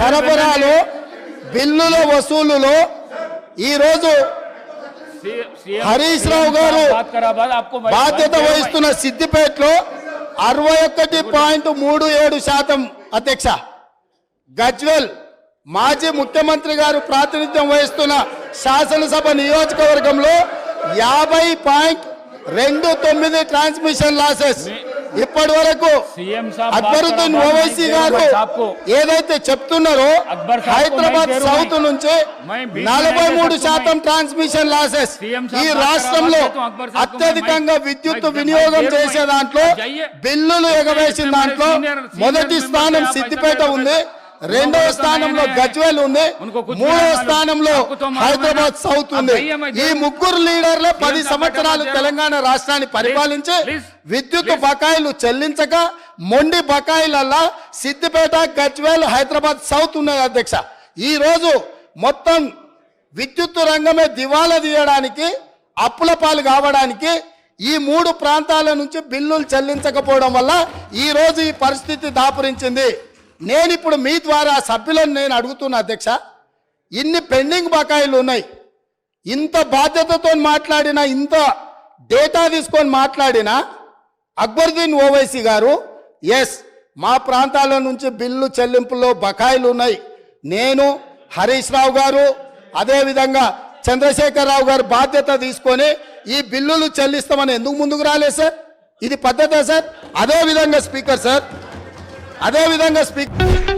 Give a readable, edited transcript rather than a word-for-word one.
సరఫరాలు బిల్లుల వసూలులో ఈరోజు హరీష్ రావు గారు బాధ్యత వహిస్తున్న సిద్దిపేటలో 61.37% అధ్యక్ష, గజ్వెల్ మాజీ ముఖ్యమంత్రి గారు ప్రాతినిధ్యం వహిస్తున్న శాసనసభ నియోజకవర్గంలో 50.29 ట్రాన్స్మిషన్ లాసెస్. ఇప్పటి వరకు అక్బరుద్దీన్ ఓవైసీ గారు ఏదైతే చెప్తున్నారో హైదరాబాద్ సౌత్ నుంచి 43% ట్రాన్స్మిషన్ లాసెస్. ఈ రాష్ట్రంలో అత్యధికంగా విద్యుత్ వినియోగం చేసే దాంట్లో, బిల్లులు ఎగవేసిన దాంట్లో మొదటి స్థానం సిద్దిపేట ఉంది, రెండవ స్థానంలో గజ్వేల్ ఉంది, మూడవ స్థానంలో హైదరాబాద్ సౌత్ ఉంది. ఈ ముగ్గురు లీడర్లు 10 సంవత్సరాలు తెలంగాణ రాష్ట్రాన్ని పరిపాలించి విద్యుత్ బకాయిలు చెల్లించక మొండి బకాయిలల్లా సిద్దిపేట, గజ్వేల్, హైదరాబాద్ సౌత్ ఉన్నది అధ్యక్ష. ఈ రోజు మొత్తం విద్యుత్ రంగమే దివాలా తీయడానికి, అప్పుల పాలు కావడానికి ఈ 3 ప్రాంతాల నుంచి బిల్లులు చెల్లించకపోవడం వల్ల ఈ రోజు ఈ పరిస్థితి దాపురించింది. నేను ఇప్పుడు మీ ద్వారా సభ్యులను నేను అడుగుతున్నా అధ్యక్ష, ఇన్ని పెండింగ్ బకాయిలు ఉన్నాయి, ఇంత బాధ్యతతో మాట్లాడినా, ఇంత డేటా తీసుకొని మాట్లాడినా అక్బరుద్దీన్ ఓవైసీ గారు ఎస్ మా ప్రాంతాల నుంచి బిల్లు చెల్లింపుల్లో బకాయిలు ఉన్నాయి, నేను హరీష్ రావు గారు అదేవిధంగా చంద్రశేఖరరావు గారు బాధ్యత తీసుకొని ఈ బిల్లులు చెల్లిస్తామని ఎందుకు ముందుకు రాలేదు సార్? ఇది పద్ధతే సార్? అదేవిధంగా స్పీకర్ సార్, అదేవిధంగా స్పీకర్